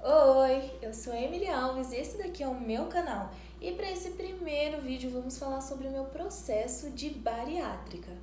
Oi, eu sou Emily Alves e esse daqui é o meu canal. E para esse primeiro vídeo vamos falar sobre o meu processo de bariátrica.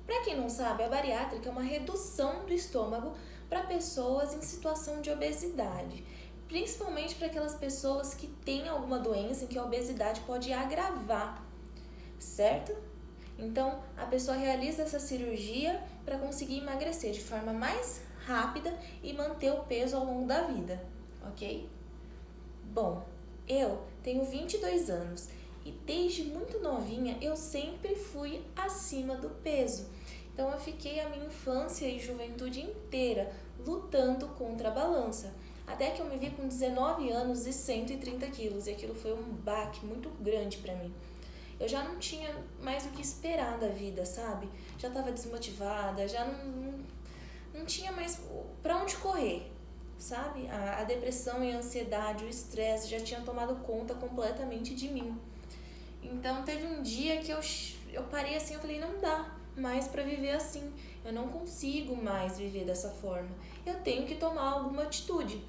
Para quem não sabe, a bariátrica é uma redução do estômago para pessoas em situação de obesidade, principalmente para aquelas pessoas que têm alguma doença em que a obesidade pode agravar, certo? Então, a pessoa realiza essa cirurgia para conseguir emagrecer de forma mais rápida e manter o peso ao longo da vida, ok? Bom, eu tenho 22 anos e desde muito novinha eu sempre fui acima do peso. Então eu fiquei a minha infância e juventude inteira lutando contra a balança. Até que eu me vi com 19 anos e 130 quilos e aquilo foi um baque muito grande para mim. Eu já não tinha mais o que esperar da vida, sabe? Já estava desmotivada, já não tinha mais para onde correr, sabe? A depressão e a ansiedade, o estresse já tinham tomado conta completamente de mim. Então teve um dia que eu parei assim, eu falei, não dá mais para viver assim. Eu não consigo mais viver dessa forma. Eu tenho que tomar alguma atitude.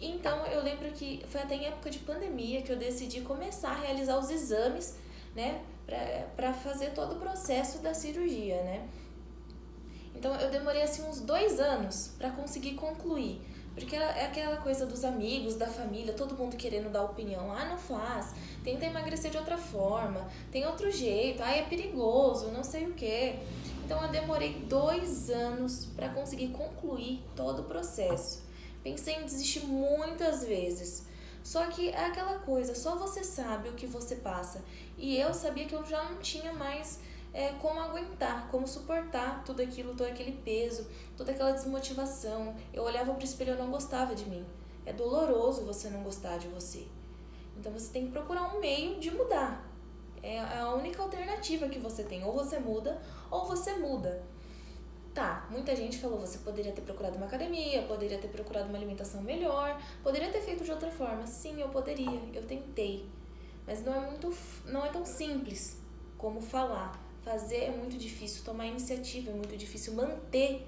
Então eu lembro que foi até em época de pandemia que eu decidi começar a realizar os exames, né, para fazer todo o processo da cirurgia, né? Então eu demorei assim uns 2 anos para conseguir concluir. Porque é aquela coisa dos amigos, da família, todo mundo querendo dar opinião. Ah, não faz, tenta emagrecer de outra forma, tem outro jeito, ah, é perigoso, não sei o quê. Então eu demorei 2 anos para conseguir concluir todo o processo. Pensei em desistir muitas vezes. Só que é aquela coisa, só você sabe o que você passa. E eu sabia que eu já não tinha mais como aguentar, como suportar tudo aquilo, todo aquele peso, toda aquela desmotivação. Eu olhava pro espelho e eu não gostava de mim. É doloroso você não gostar de você. Então você tem que procurar um meio de mudar. É a única alternativa que você tem. Ou você muda, ou você muda. Tá, muita gente falou, você poderia ter procurado uma academia, poderia ter procurado uma alimentação melhor, poderia ter feito de outra forma. Sim, eu poderia, eu tentei. Mas não é tão simples como falar. Fazer é muito difícil, tomar iniciativa é muito difícil, manter,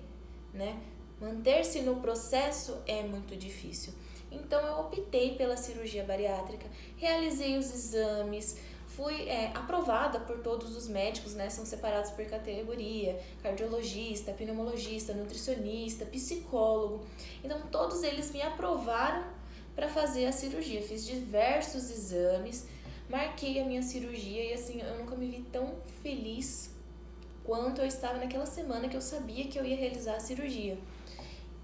né? Manter-se no processo é muito difícil. Então eu optei pela cirurgia bariátrica, realizei os exames, fui aprovada por todos os médicos, né? São separados por categoria: cardiologista, pneumologista, nutricionista, psicólogo. Então todos eles me aprovaram para fazer a cirurgia. Fiz diversos exames, marquei a minha cirurgia e assim, eu nunca me vi tão feliz quanto eu estava naquela semana que eu sabia que eu ia realizar a cirurgia.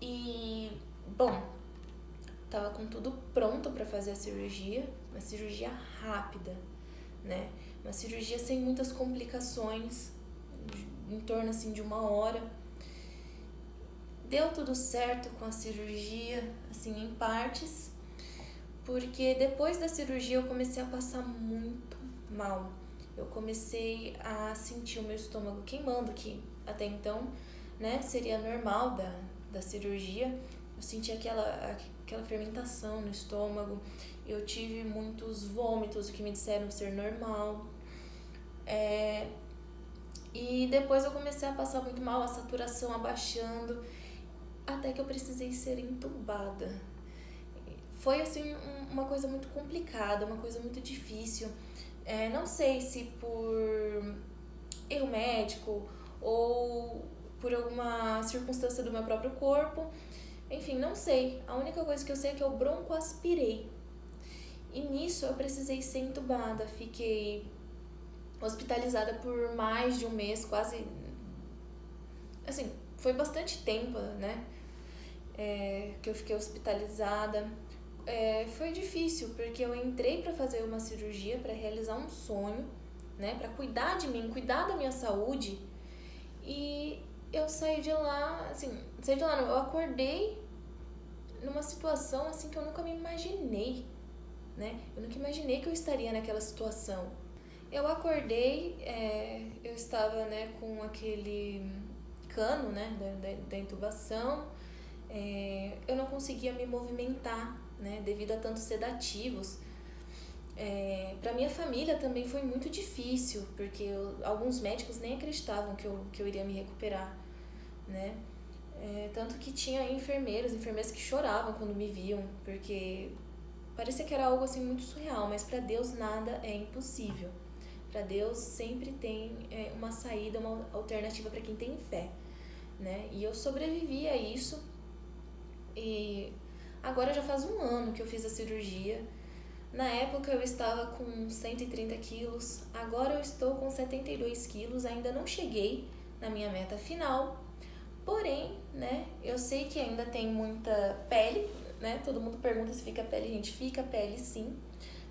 E, bom, tava com tudo pronto para fazer a cirurgia, uma cirurgia rápida, né? Uma cirurgia sem muitas complicações, em torno assim de 1 hora. Deu tudo certo com a cirurgia, assim, em partes, porque depois da cirurgia eu comecei a passar muito mal. Eu comecei a sentir o meu estômago queimando, que até então, né, seria normal da cirurgia. Eu senti aquela fermentação no estômago. Eu tive muitos vômitos, o que me disseram ser normal. E depois eu comecei a passar muito mal, a saturação abaixando, até que eu precisei ser entubada. Foi assim uma coisa muito complicada, uma coisa muito difícil. Não sei se por erro médico ou por alguma circunstância do meu próprio corpo. Enfim, não sei. A única coisa que eu sei é que eu broncoaspirei. E nisso eu precisei ser entubada. Fiquei hospitalizada por mais de um mês, quase. Assim, foi bastante tempo, né? Que eu fiquei hospitalizada. Foi difícil, porque eu entrei para fazer uma cirurgia, para realizar um sonho, né? Para cuidar de mim, cuidar da minha saúde. E eu saí de lá, assim, não, eu acordei numa situação assim que eu nunca me imaginei, né? Eu nunca imaginei que eu estaria naquela situação. Eu acordei, eu estava, né, com aquele cano, né, da intubação. Eu não conseguia me movimentar, né, devido a tantos sedativos. Para minha família também foi muito difícil, porque alguns médicos nem acreditavam que eu iria me recuperar, né? Tanto que tinha enfermeiras que choravam quando me viam, porque parecia que era algo assim muito surreal, mas para Deus nada é impossível. Para Deus sempre tem uma saída, uma alternativa para quem tem fé, né? E eu sobrevivi a isso. E agora já faz um ano que eu fiz a cirurgia. Na época eu estava com 130 quilos, agora eu estou com 72 quilos, ainda não cheguei na minha meta final. Porém, né, eu sei que ainda tem muita pele, né? Todo mundo pergunta se fica pele, gente, fica pele sim.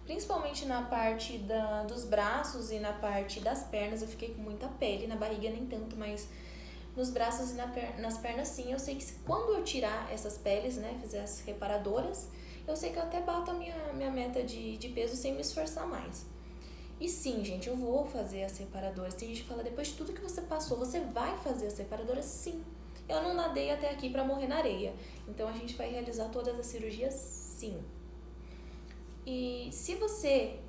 Principalmente na parte dos braços e na parte das pernas eu fiquei com muita pele, na barriga nem tanto, mas nos braços e nas pernas sim. Eu sei que quando eu tirar essas peles, né, fizer as reparadoras, eu sei que eu até bato a minha meta de peso sem me esforçar mais. E sim, gente, eu vou fazer as reparadoras. Tem gente que fala, depois de tudo que você passou, você vai fazer as reparadoras? Sim. Eu não nadei até aqui pra morrer na areia. Então a gente vai realizar todas as cirurgias? Sim. E se você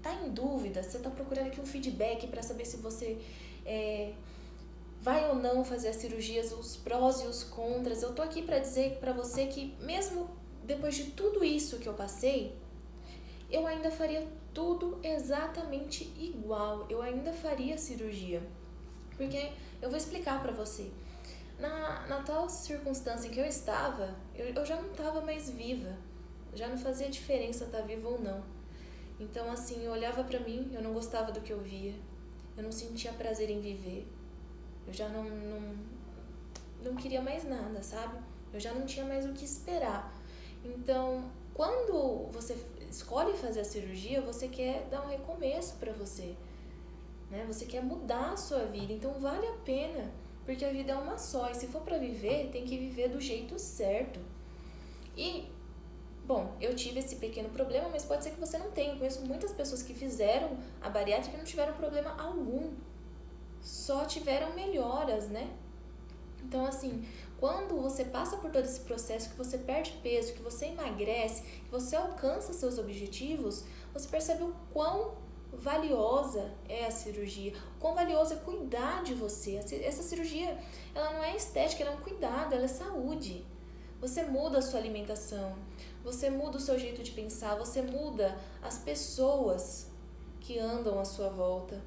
tá em dúvida, você tá procurando aqui um feedback para saber se você vai ou não fazer as cirurgias, os prós e os contras, eu tô aqui para dizer para você que mesmo depois de tudo isso que eu passei, eu ainda faria tudo exatamente igual, eu ainda faria a cirurgia. Porque eu vou explicar para você. Na tal circunstância em que eu estava, eu já não estava mais viva, já não fazia diferença estar viva ou não. Então, assim, eu olhava pra mim, eu não gostava do que eu via, eu não sentia prazer em viver, eu já não queria mais nada, sabe? Eu já não tinha mais o que esperar. Então, quando você escolhe fazer a cirurgia, você quer dar um recomeço pra você, né? Você quer mudar a sua vida, então vale a pena, porque a vida é uma só, e se for pra viver, tem que viver do jeito certo. E, bom, eu tive esse pequeno problema, mas pode ser que você não tenha. Eu conheço muitas pessoas que fizeram a bariátrica e não tiveram problema algum, só tiveram melhoras, né? Então, assim, quando você passa por todo esse processo, que você perde peso, que você emagrece, que você alcança seus objetivos, você percebe o quão valiosa é a cirurgia, o quão valioso é cuidar de você. Essa cirurgia, ela não é estética, ela é um cuidado, ela é saúde. Você muda a sua alimentação, você muda o seu jeito de pensar, você muda as pessoas que andam à sua volta,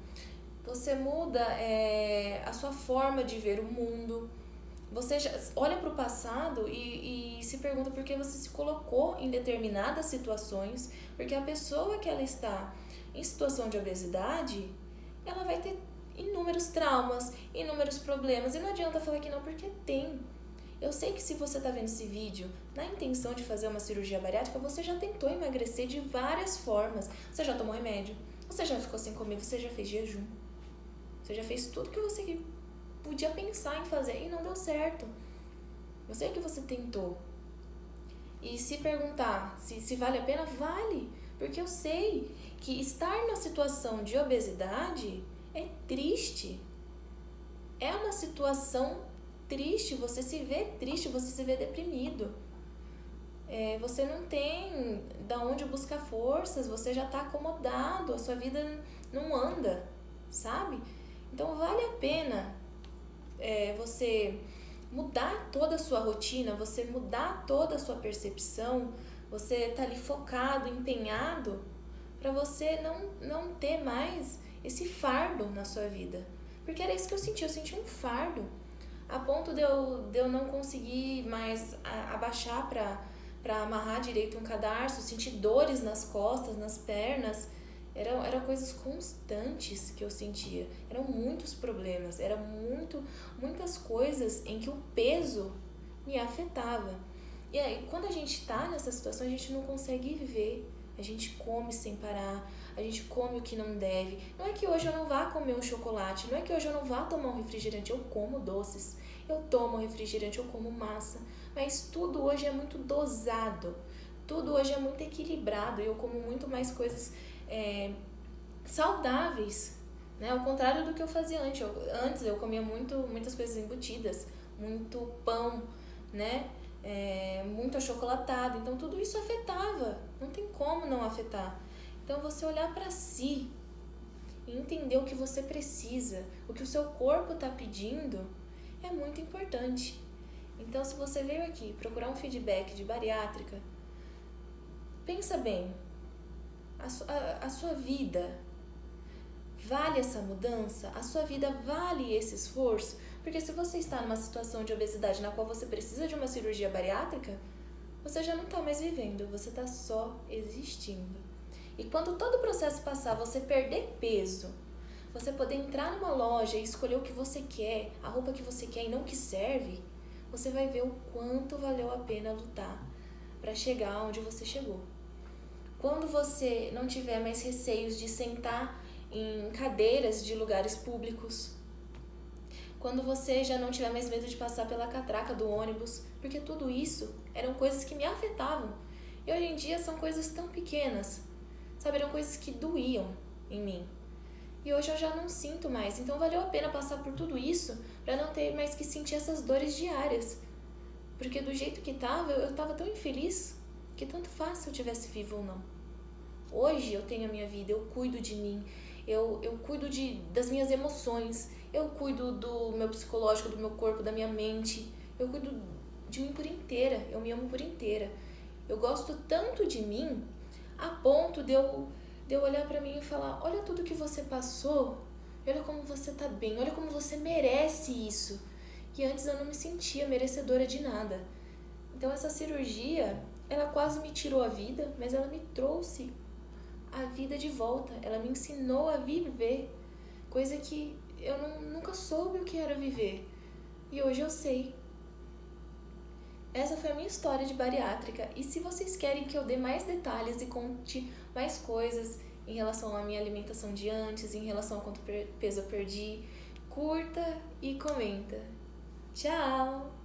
você muda a sua forma de ver o mundo. Você já olha para o passado e se pergunta por que você se colocou em determinadas situações, porque a pessoa que ela está em situação de obesidade, ela vai ter inúmeros traumas, inúmeros problemas, e não adianta falar que não, porque tem. Eu sei que se você está vendo esse vídeo na intenção de fazer uma cirurgia bariátrica, você já tentou emagrecer de várias formas. Você já tomou remédio, você já ficou sem comer, você já fez jejum, você já fez tudo que você podia pensar em fazer e não deu certo. Eu sei que você tentou. E se perguntar se vale a pena, vale. Porque eu sei que estar na situação de obesidade é triste. É uma situação triste, você se vê triste, você se vê deprimido. Você não tem da onde buscar forças, você já está acomodado, a sua vida não anda, sabe? Então vale a pena você mudar toda a sua rotina, você mudar toda a sua percepção, você tá ali focado, empenhado, para você não ter mais esse fardo na sua vida. Porque era isso que eu senti um fardo, a ponto de eu não conseguir mais abaixar para amarrar direito um cadarço, sentir dores nas costas, nas pernas. Era coisas constantes que eu sentia, eram muitos problemas, eram muitas coisas em que o peso me afetava. E aí, quando a gente tá nessa situação, a gente não consegue viver, a gente come sem parar, a gente come o que não deve. Não é que hoje eu não vá comer um chocolate, não é que hoje eu não vá tomar um refrigerante, eu como doces, eu tomo refrigerante, eu como massa, mas tudo hoje é muito dosado, tudo hoje é muito equilibrado, e eu como muito mais coisas saudáveis, né? Ao contrário do que eu fazia antes. Antes eu comia muitas coisas embutidas, muito pão, né? Muito achocolatado. Então tudo isso afetava. Não tem como não afetar. Então você olhar para si e entender o que você precisa, o que o seu corpo está pedindo, é muito importante. Então, se você veio aqui procurar um feedback de bariátrica, pensa bem, a sua vida vale essa mudança? A sua vida vale esse esforço? Porque se você está numa situação de obesidade na qual você precisa de uma cirurgia bariátrica, você já não está mais vivendo, você está só existindo. E quando todo o processo passar, você perder peso, você poder entrar numa loja e escolher o que você quer, a roupa que você quer e não o que serve, você vai ver o quanto valeu a pena lutar para chegar onde você chegou. Quando você não tiver mais receios de sentar em cadeiras de lugares públicos, quando você já não tiver mais medo de passar pela catraca do ônibus, porque tudo isso eram coisas que me afetavam. E hoje em dia são coisas tão pequenas, sabe? Eram coisas que doíam em mim. E hoje eu já não sinto mais, então valeu a pena passar por tudo isso para não ter mais que sentir essas dores diárias. Porque do jeito que eu tava tão infeliz que tanto faz se eu tivesse vivo ou não. Hoje eu tenho a minha vida, eu cuido de mim, eu cuido das minhas emoções, eu cuido do meu psicológico, do meu corpo, da minha mente, eu cuido de mim por inteira, eu me amo por inteira. Eu gosto tanto de mim a ponto de eu olhar pra mim e falar, olha tudo que você passou, olha como você tá bem, olha como você merece isso. E antes eu não me sentia merecedora de nada. Então essa cirurgia, ela quase me tirou a vida, mas ela me trouxe a vida de volta. Ela me ensinou a viver, coisa que eu nunca soube o que era viver. E hoje eu sei. Essa foi a minha história de bariátrica. E se vocês querem que eu dê mais detalhes e conte mais coisas em relação à minha alimentação de antes, em relação a quanto peso eu perdi, curta e comenta. Tchau!